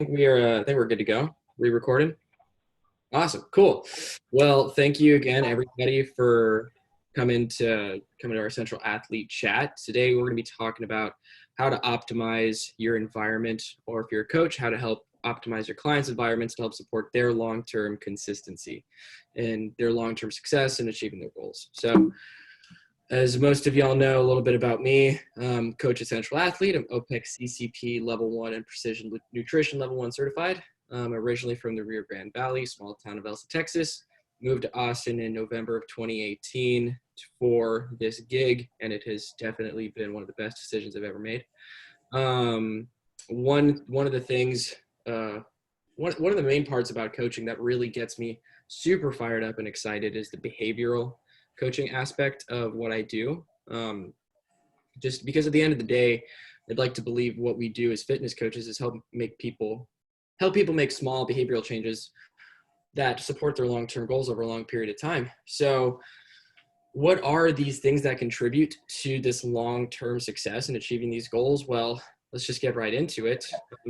I think we're good to go. Re-recorded. Awesome. Cool. Well, thank you again, everybody, for coming to our Central Athlete Chat. Today, we're going to be talking about how to optimize your environment, or if you're a coach, how to help optimize your clients' environments to help support their long-term consistency and their long-term success in achieving their goals. So, as most of y'all know a little bit about me, coach at Central Athlete. I'm OPEC CCP Level 1 and Precision Nutrition Level 1 certified. Originally from the Rio Grande Valley, small town of Elsa, Texas. Moved to Austin in November of 2018 for this gig, and it has definitely been one of the best decisions I've ever made. One of the things, one of the main parts about coaching that really gets me super fired up and excited is the behavioral coaching aspect of what I do. Just because at the end of the day, I'd like to believe what we do as fitness coaches is help people make small behavioral changes that support their long-term goals over a long period of time. So what are these things that contribute to this long-term success in achieving these goals? Well, let's just get right into it.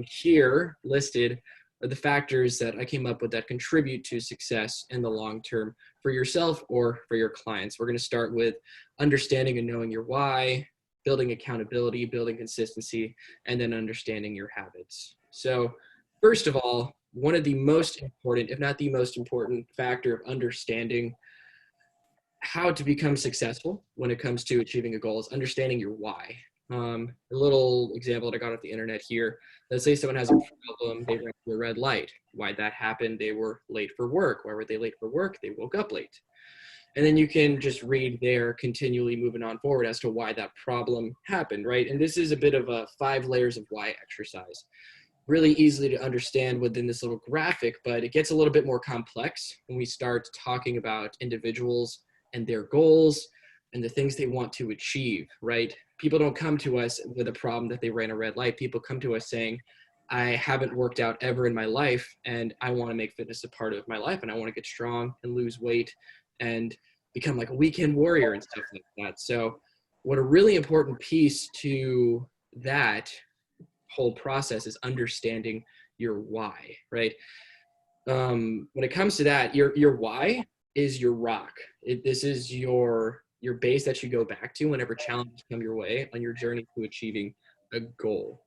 Here listed are the factors that I came up with that contribute to success in the long term for yourself or for your clients. We're going to start with understanding and knowing your why, building accountability, building consistency, and then understanding your habits. So first of all, one of the most important, if not the most important factor of understanding how to become successful when it comes to achieving a goal is understanding your why. A little example that I got off the internet here. Let's say someone has a problem, they ran through a red light. Why'd that happen? They were late for work. Why were they late for work? They woke up late. And then you can just read there, continually moving on forward as to why that problem happened, right? And this is a bit of a 5 layers of why exercise. Really easily to understand within this little graphic, but it gets a little bit more complex when we start talking about individuals and their goals and the things they want to achieve, right? People don't come to us with a problem that they ran a red light. People come to us saying, I haven't worked out ever in my life, and I want to make fitness a part of my life, and I want to get strong and lose weight and become like a weekend warrior and stuff like that. So what a really important piece to that whole process is understanding your why, right? When it comes to that, your why is your rock. This is your base that you go back to whenever challenges come your way on your journey to achieving a goal.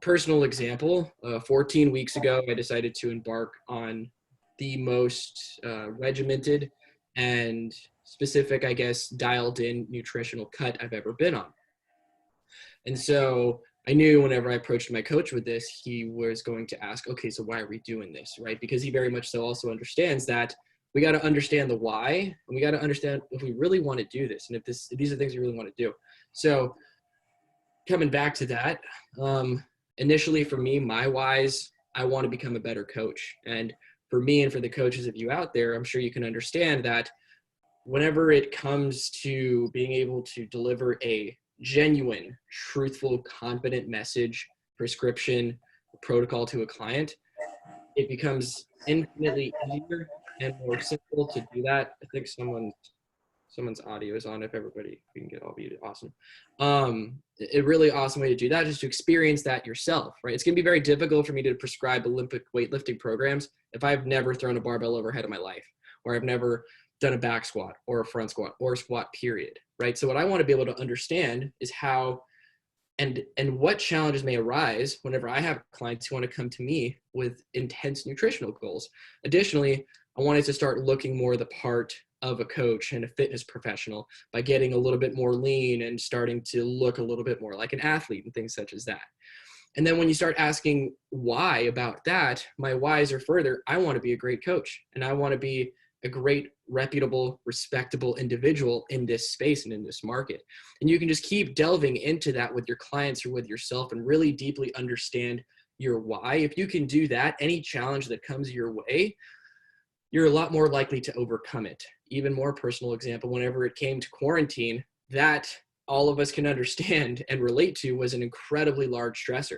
Personal example, 14 weeks ago, I decided to embark on the most regimented and specific, I guess, dialed in nutritional cut I've ever been on. And so I knew whenever I approached my coach with this, he was going to ask, okay, so why are we doing this, right? Because he very much so also understands that we got to understand the why, and we got to understand if we really want to do this, and if these are things we really want to do. So coming back to that, initially for me, my whys, I want to become a better coach. And for me and for the coaches of you out there, I'm sure you can understand that whenever it comes to being able to deliver a genuine, truthful, confident message, prescription, protocol to a client, it becomes infinitely easier and more simple to do that. I think someone's audio is on. If everybody, we can get all muted, awesome. A really awesome way to do that is to experience that yourself, right? It's gonna be very difficult for me to prescribe Olympic weightlifting programs if I've never thrown a barbell overhead in my life, or I've never done a back squat or a front squat or a squat period, right? So what I want to be able to understand is how and what challenges may arise whenever I have clients who want to come to me with intense nutritional goals. Additionally, I wanted to start looking more the part of a coach and a fitness professional by getting a little bit more lean and starting to look a little bit more like an athlete and things such as that. And then when you start asking why about that, my whys are further, I want to be a great coach, and I want to be a great, reputable, respectable individual in this space and in this market. And you can just keep delving into that with your clients or with yourself and really deeply understand your why. If you can do that, any challenge that comes your way, you're a lot more likely to overcome it. Even more personal example, whenever it came to quarantine, that all of us can understand and relate to was an incredibly large stressor.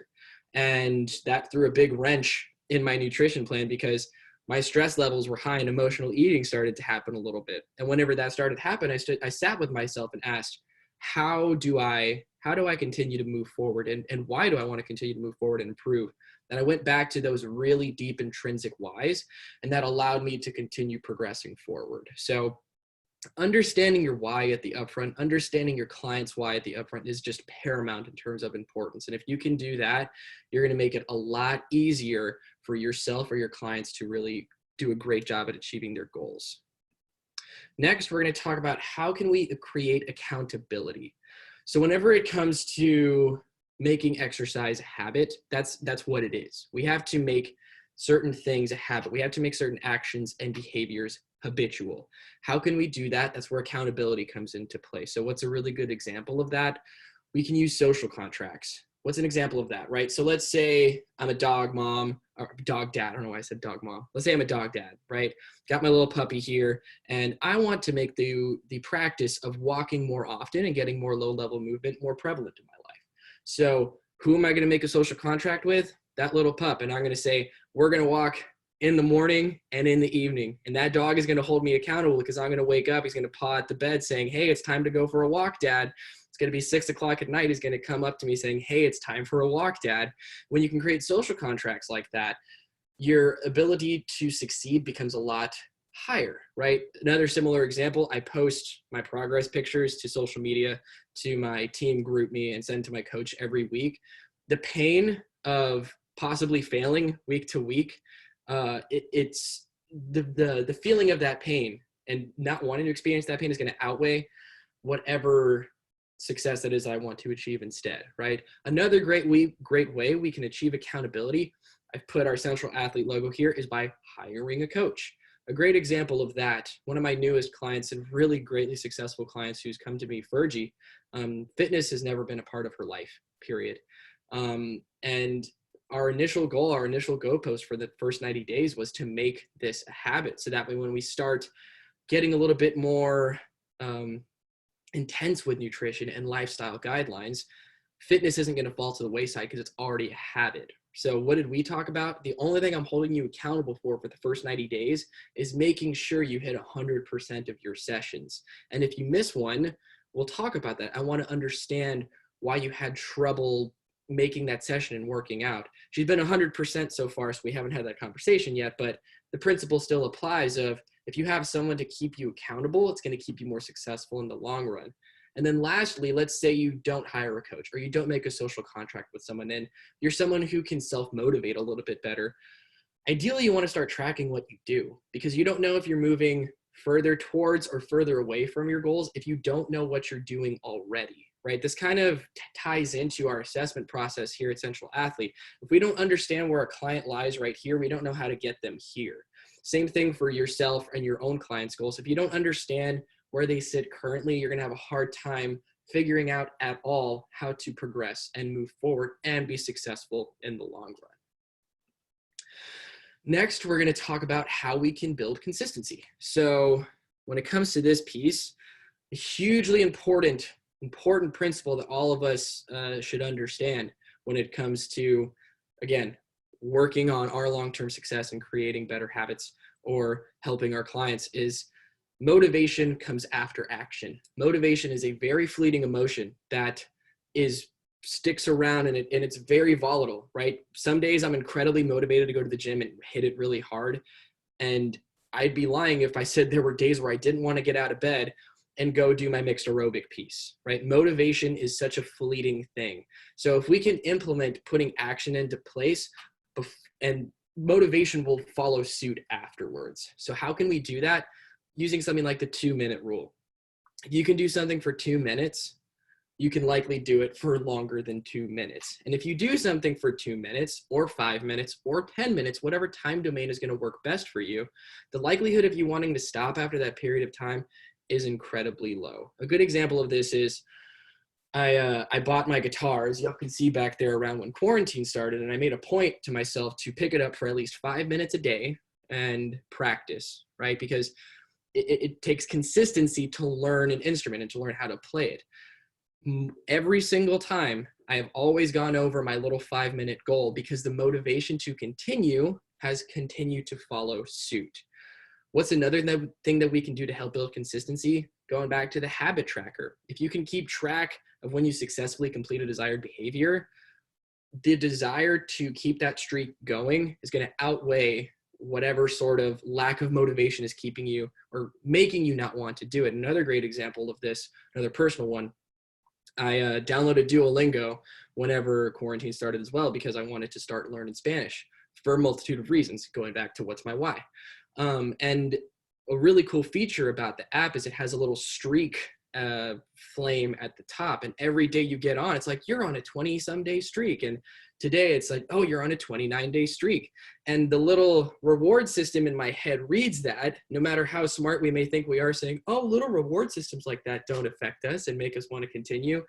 And that threw a big wrench in my nutrition plan because my stress levels were high and emotional eating started to happen a little bit. And whenever that started to happen, I sat with myself and asked, how do I how do I continue to move forward? And why do I want to continue to move forward and improve? And I went back to those really deep intrinsic whys, and that allowed me to continue progressing forward. So understanding your why at the upfront, understanding your client's why at the upfront is just paramount in terms of importance. And if you can do that, you're going to make it a lot easier for yourself or your clients to really do a great job at achieving their goals. Next, we're going to talk about how can we create accountability. So whenever it comes to making exercise a habit, that's what it is. We have to make certain things a habit. We have to make certain actions and behaviors habitual. How can we do that? That's where accountability comes into play. So what's a really good example of that? We can use social contracts. What's an example of that, right? So let's say I'm a dog mom, or dog dad. I don't know why I said dog mom. Let's say I'm a dog dad, right? Got my little puppy here, and I want to make the practice of walking more often and getting more low-level movement more prevalent in my life. So who am I going to make a social contract with? That little pup. And I'm going to say, we're going to walk in the morning and in the evening. And that dog is going to hold me accountable because I'm going to wake up. He's going to paw at the bed saying, hey, it's time to go for a walk, Dad. It's going to be 6 o'clock at night. He's going to come up to me saying, hey, it's time for a walk, Dad. When you can create social contracts like that, your ability to succeed becomes a lot higher, right? Another similar example, I post my progress pictures to social media, to my team group me, and send to my coach every week. The pain of possibly failing week to week, it's the feeling of that pain and not wanting to experience that pain is going to outweigh whatever success that is I want to achieve instead, right? Another great way we can achieve accountability, I've put our Central Athlete logo here, is by hiring a coach. A great example of that, one of my newest clients and really greatly successful clients who's come to me, Fergie, fitness has never been a part of her life, period. And our initial goal, our initial goalpost for the first 90 days was to make this a habit. So that way when we start getting a little bit more intense with nutrition and lifestyle guidelines, fitness isn't going to fall to the wayside because it's already a habit. So what did we talk about? The only thing I'm holding you accountable for the first 90 days is making sure you hit 100% of your sessions. And if you miss one, we'll talk about that. I want to understand why you had trouble making that session and working out. She's been 100% so far, so we haven't had that conversation yet, but the principle still applies of if you have someone to keep you accountable, it's going to keep you more successful in the long run. And then lastly, let's say you don't hire a coach or you don't make a social contract with someone and you're someone who can self-motivate a little bit better. Ideally, you want to start tracking what you do because you don't know if you're moving further towards or further away from your goals if you don't know what you're doing already, right? This kind of ties into our assessment process here at Central Athlete. If we don't understand where a client lies right here, we don't know how to get them here. Same thing for yourself and your own clients' goals. If you don't understand where they sit currently, you're going to have a hard time figuring out at all how to progress and move forward and be successful in the long run. Next, we're going to talk about how we can build consistency. So when it comes to this piece, a hugely important principle that all of us should understand when it comes to, again, working on our long-term success and creating better habits or helping our clients is motivation comes after action. Motivation is a very fleeting emotion that sticks around and it's very volatile, right? Some days I'm incredibly motivated to go to the gym and hit it really hard. And I'd be lying if I said there were days where I didn't want to get out of bed and go do my mixed aerobic piece, right? Motivation is such a fleeting thing. So if we can implement putting action into place and motivation will follow suit afterwards. So how can we do that? Using something like the 2-minute rule. If you can do something for 2 minutes, you can likely do it for longer than 2 minutes. And if you do something for 2 minutes or 5 minutes or 10 minutes, whatever time domain is going to work best for you, the likelihood of you wanting to stop after that period of time is incredibly low. A good example of this is I bought my guitar, as y'all can see back there around when quarantine started, and I made a point to myself to pick it up for at least 5 minutes a day and practice, right? Because it takes consistency to learn an instrument and to learn how to play it. Every single time, I have always gone over my little 5-minute goal because the motivation to continue has continued to follow suit. What's another thing that we can do to help build consistency? Going back to the habit tracker. If you can keep track of when you successfully complete a desired behavior, the desire to keep that streak going is going to outweigh whatever sort of lack of motivation is keeping you or making you not want to do it. Another great example of this, another personal one, I downloaded Duolingo whenever quarantine started as well, because I wanted to start learning Spanish for a multitude of reasons, going back to what's my why. And a really cool feature about the app is it has a little streak flame at the top, and every day you get on, it's like you're on a 20-some day streak, and today it's like, oh, you're on a 29-day streak. And the little reward system in my head reads that, no matter how smart we may think we are, saying, oh, little reward systems like that don't affect us and make us want to continue.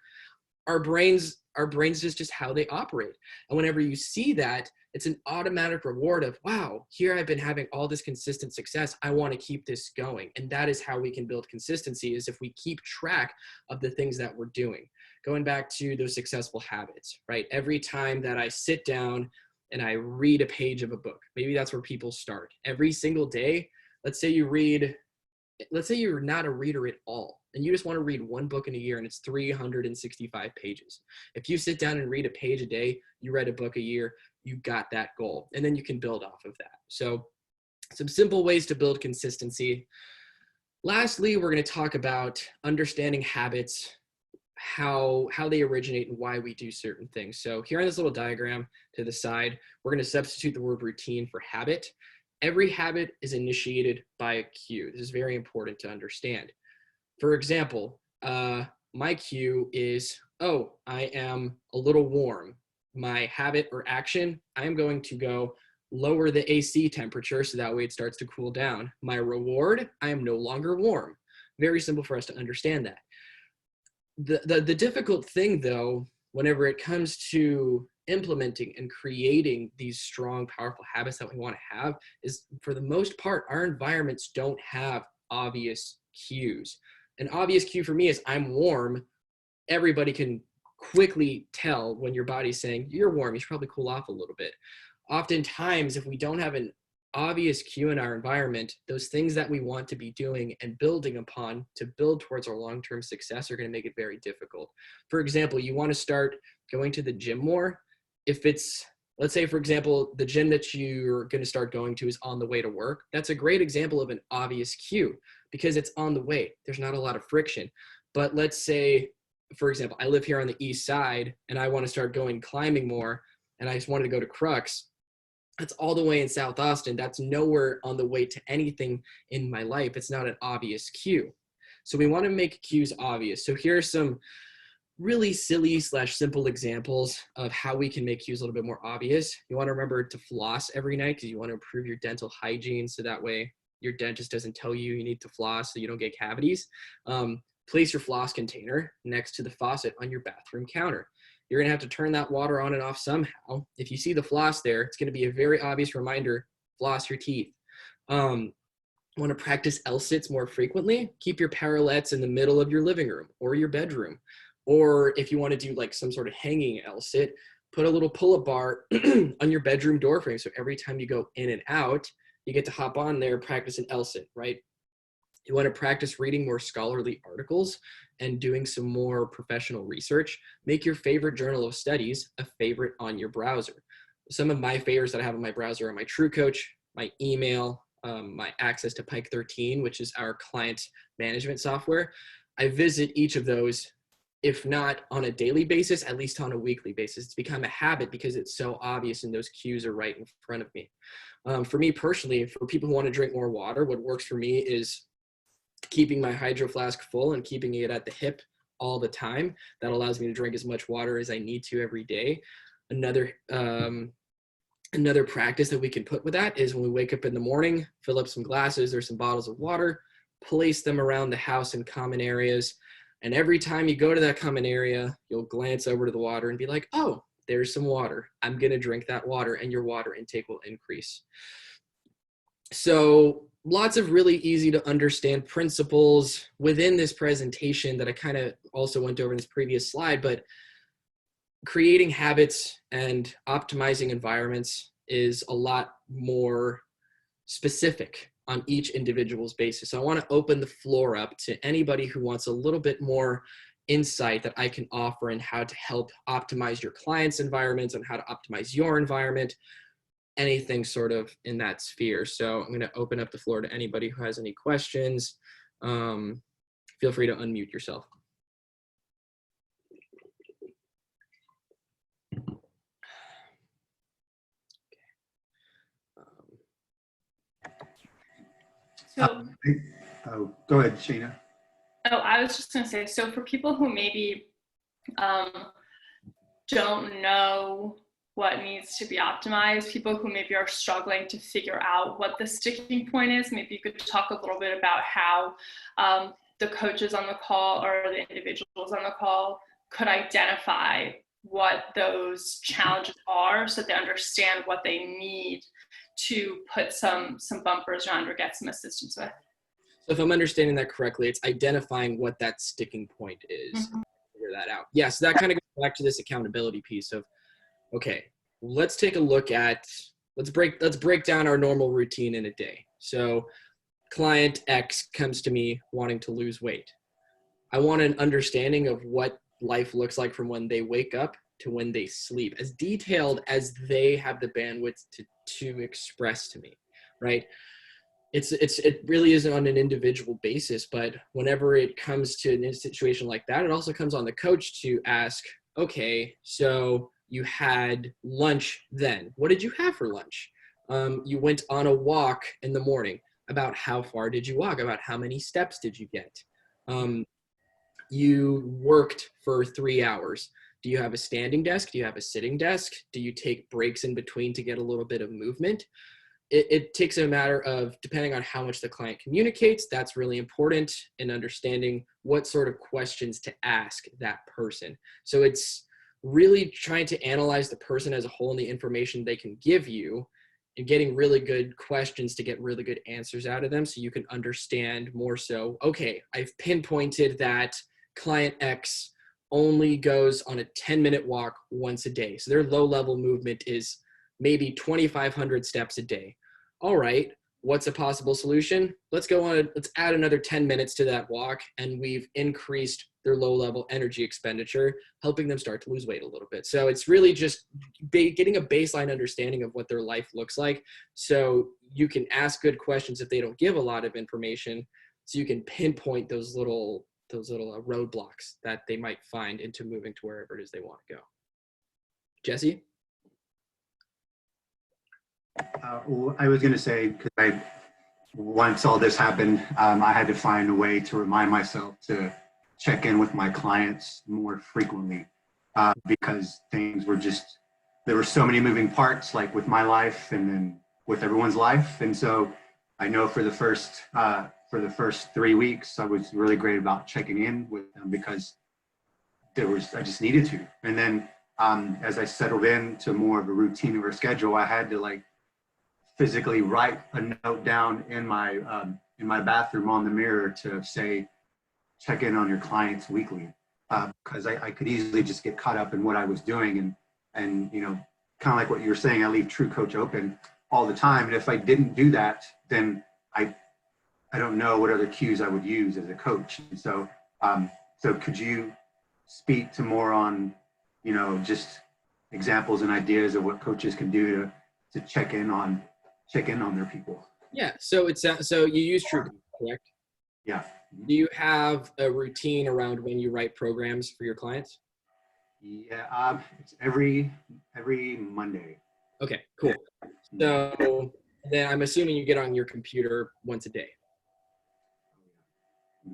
Our brains is just how they operate. And whenever you see that, it's an automatic reward of, wow, here I've been having all this consistent success. I want to keep this going. And that is how we can build consistency, is if we keep track of the things that we're doing. Going back to those successful habits, right? Every time that I sit down and I read a page of a book, maybe that's where people start. Every single day, let's say you're not a reader at all, and you just want to read one book in a year, and it's 365 pages. If you sit down and read a page a day, you read a book a year, you got that goal, and then you can build off of that. So some simple ways to build consistency. Lastly, we're going to talk about understanding habits, how they originate and why we do certain things. So here on this little diagram to the side, we're going to substitute the word routine for habit. Every habit is initiated by a cue. This is very important to understand. For example, my cue is, oh, I am a little warm. My habit or action, I am going to go lower the AC temperature so that way it starts to cool down. My reward, I am no longer warm. Very simple for us to understand that. The difficult thing, though, whenever it comes to implementing and creating these strong, powerful habits that we want to have, is for the most part, our environments don't have obvious cues. An obvious cue for me is I'm warm. Everybody can quickly tell when your body's saying you're warm, you should probably cool off a little bit. Oftentimes, if we don't have an obvious cue in our environment, those things that we want to be doing and building upon to build towards our long-term success are going to make it very difficult. For example, you want to start going to the gym more. If it's, let's say, for example, the gym that you're going to start going to is on the way to work, that's a great example of an obvious cue because it's on the way. There's not a lot of friction. But let's say, for example, I live here on the east side and I want to start going climbing more, and I just wanted to go to Crux. That's all the way in South Austin. That's nowhere on the way to anything in my life. It's not an obvious cue. So we want to make cues obvious. So here are some really silly / simple examples of how we can make cues a little bit more obvious. You want to remember to floss every night because you want to improve your dental hygiene, so that way your dentist doesn't tell you you need to floss so you don't get cavities. Place your floss container next to the faucet on your bathroom counter. You're going to have to turn that water on and off somehow. If you see the floss there, it's going to be a very obvious reminder, floss your teeth. Want to practice L-sits more frequently? Keep your parallettes in the middle of your living room or your bedroom. Or if you want to do like some sort of hanging L-sit, put a little pull-up bar on your bedroom door frame. So every time you go in and out, you get to hop on there, practice an L-sit, right? You want to practice reading more scholarly articles and doing some more professional research. Make your favorite journal of studies a favorite on your browser. Some of my favorites that I have on my browser are my TrueCoach, my email, my access to Pike 13, which is our client management software. I visit each of those, if not on a daily basis, at least on a weekly basis. It's become a habit because it's so obvious and those cues are right in front of me. For me personally, for people who want to drink more water, what works for me is keeping my hydro flask full and keeping it at the hip all the time. That allows me to drink as much water as I need to every day. Another practice that we can put with that is when we wake up in the morning, fill up some glasses or some bottles of water, place them around the house in common areas. And every time you go to that common area, you'll glance over to the water and be like, oh, there's some water. I'm going to drink that water, and your water intake will increase. So lots of really easy to understand principles within this presentation that I kind of also went over in this previous slide, but creating habits and optimizing environments is a lot more specific on each individual's basis. So I want to open the floor up to anybody who wants a little bit more insight that I can offer and how to help optimize your clients' environments and how to optimize your environment, anything sort of in that sphere. So I'm going to open up the floor to anybody who has any questions. Feel free to unmute yourself. So, go ahead, Sheena. Oh, I was just going to say, so for people who maybe don't know what needs to be optimized, people who maybe are struggling to figure out what the sticking point is, maybe you could talk a little bit about how the coaches on the call or the individuals on the call could identify what those challenges are so they understand what they need to put some bumpers around or get some assistance with. So if I'm understanding that correctly, it's identifying what that sticking point is. Mm-hmm. Figure that out. Yeah, so that kind of goes back to this accountability piece of, okay, let's take a look at, let's break down our normal routine in a day. So client X comes to me wanting to lose weight. I want an understanding of what life looks like from when they wake up to when they sleep, as detailed as they have the bandwidth to express to me, right? It really isn't on an individual basis, but whenever it comes to a situation like that, it also comes on the coach to ask, okay, so you had lunch then. What did you have for lunch? You went on a walk in the morning. About how far did you walk? About how many steps did you get? You worked for 3 hours. Do you have a standing desk? Do you have a sitting desk? Do you take breaks in between to get a little bit of movement? It takes a matter of, depending on how much the client communicates, that's really important in understanding what sort of questions to ask that person. So it's really trying to analyze the person as a whole and the information they can give you and getting really good questions to get really good answers out of them so you can understand more so, okay, I've pinpointed that client X only goes on a 10-minute walk once a day. So their low-level movement is maybe 2,500 steps a day. All right, what's a possible solution? Let's add another 10 minutes to that walk, and we've increased their low-level energy expenditure, helping them start to lose weight a little bit. So it's really just getting a baseline understanding of what their life looks like, so you can ask good questions if they don't give a lot of information, so you can pinpoint those little roadblocks that they might find into moving to wherever it is they want to go. Jesse? Well, I was going to say, because once all this happened, I had to find a way to remind myself to check in with my clients more frequently, because things were there were so many moving parts, like with my life and then with everyone's life. And so I know for the first 3 weeks, I was really great about checking in with them because I just needed to. And then as I settled into more of a routine or a schedule, I had to physically write a note down in my bathroom on the mirror to say, check in on your clients weekly, because I could easily just get caught up in what I was doing and kind of like what you were saying, I leave True Coach open all the time, and if I didn't do that, then I don't know what other cues I would use as a coach. And so could you speak to more on just examples and ideas of what coaches can do to check in on their people? Yeah, so you use True Coach, correct? Yeah. Do you have a routine around when you write programs for your clients? Yeah, it's every Monday. Okay, cool. So then I'm assuming you get on your computer once a day.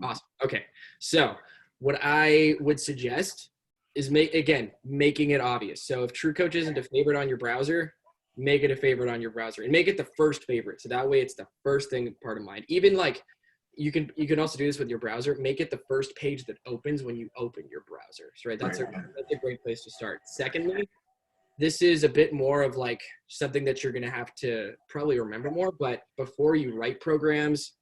Awesome. Okay, so what I would suggest is making it obvious. So if True Coach isn't a favorite on your browser, make it a favorite on your browser and make it the first favorite. So that way it's the first thing part of mind. Even you can also do this with your browser. Make it the first page that opens when you open your browser. So, right, that's a great place to start. Secondly, this is a bit more of something that you're going to have to probably remember more, but before you write programs,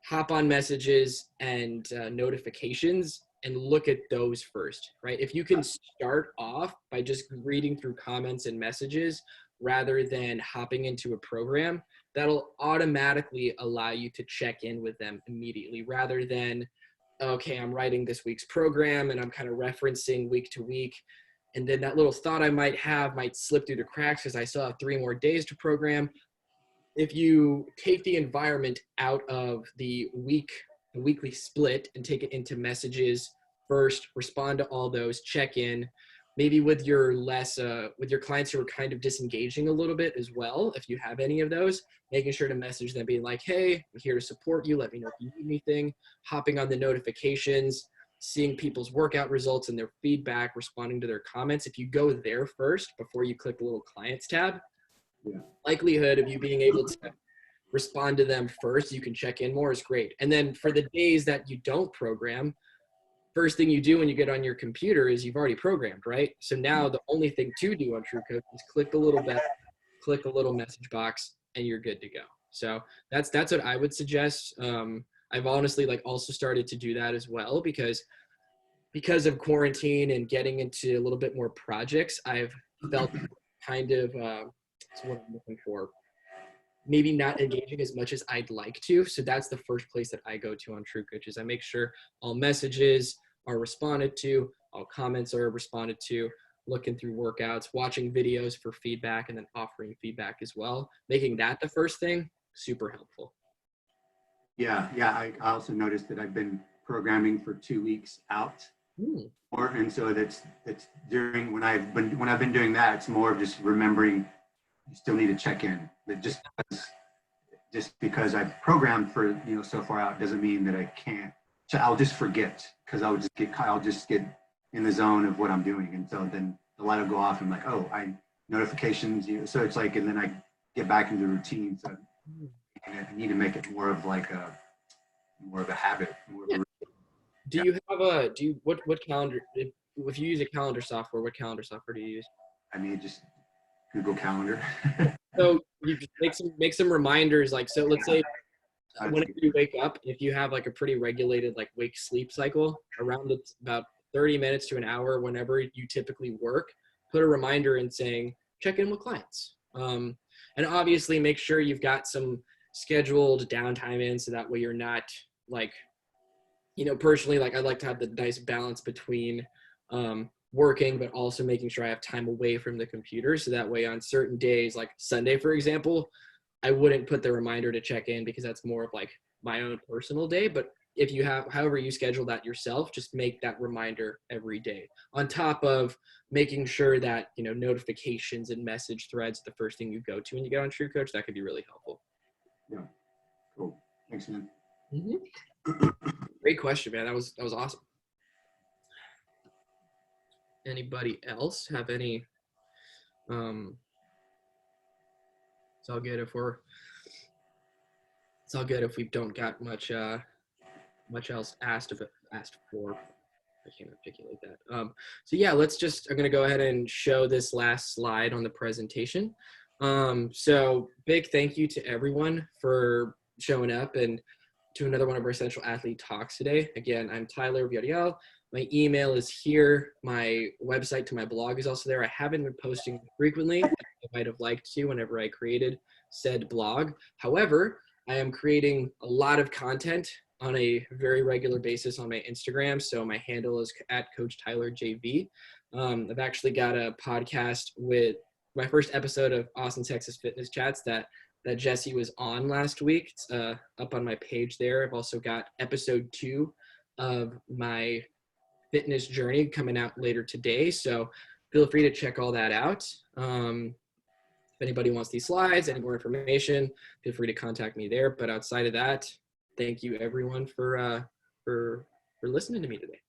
hop on messages and notifications and look at those first, right? If you can start off by just reading through comments and messages rather than hopping into a program, that'll automatically allow you to check in with them immediately rather than okay, I'm writing this week's program and I'm kind of referencing week to week. And then that little thought I might have might slip through the cracks because I still have 3 more days to program. If you take the environment out of the weekly split and take it into messages first, respond to all those, check in, maybe with your with your clients who are kind of disengaging a little bit as well, if you have any of those, making sure to message them, being like, hey, I'm here to support you. Let me know if you need anything. Hopping on the notifications, seeing people's workout results and their feedback, responding to their comments. If you go there first before you click the little clients tab, likelihood of you being able to respond to them first, you can check in more, is great. And then for the days that you don't program, first thing you do when you get on your computer is you've already programmed, right? So now the only thing to do on TrueCoach is click the little bell, click a little message box, and you're good to go. So that's what I would suggest. I've honestly also started to do that as well because of quarantine and getting into a little bit more projects. I've felt kind of that's what I'm looking for. Maybe not engaging as much as I'd like to. So that's the first place that I go to on TrueCoach is I make sure all messages are responded to, all comments are responded to, looking through workouts, watching videos for feedback, and then offering feedback as well. Making that the first thing, super helpful. Yeah. I also noticed that I've been programming for 2 weeks out. And so that's during when I've been doing that, it's more of just remembering you still need to check in. But just because I've programmed for so far out doesn't mean that I can't. So I'll just forget because I'll just get in the zone of what I'm doing, and so then the light will go off. And I'm like, oh, notifications. So it's like, and then I get back into routine. So I need to make it more of a habit. Do you have what calendar? If you use a calendar software, what calendar software do you use? I mean, just Google Calendar. So you just make some reminders. So let's say whenever you wake up, if you have a pretty regulated wake sleep cycle around about 30 minutes to an hour, whenever you typically work, put a reminder in saying check in with clients. And obviously make sure you've got some scheduled downtime in, so that way you're not personally, I like to have the nice balance between working, but also making sure I have time away from the computer. So that way on certain days, like Sunday, for example, I wouldn't put the reminder to check in because that's more of my own personal day. But if you have, however you schedule that yourself, just make that reminder every day on top of making sure that, notifications and message threads, the first thing you go to when you get on TrueCoach. That could be really helpful. Yeah. Cool. Thanks, man. Mm-hmm. Great question, man. That was awesome. Anybody else have any? It's all good if we don't got much else asked for. I can't articulate that. So yeah, I'm gonna go ahead and show this last slide on the presentation. So big thank you to everyone for showing up and to another one of our Essential Athlete Talks today. Again, I'm Tyler Villarreal. My email is here. My website to my blog is also there. I haven't been posting frequently. I might have liked to whenever I created said blog. However, I am creating a lot of content on a very regular basis on my Instagram. So my handle is @CoachTylerJV. I've actually got a podcast with my first episode of Austin, Texas Fitness Chats that Jesse was on last week. It's up on my page there. I've also got episode 2 of my fitness journey coming out later today. So feel free to check all that out. If anybody wants these slides, any more information, feel free to contact me there. But outside of that, thank you everyone for listening to me today.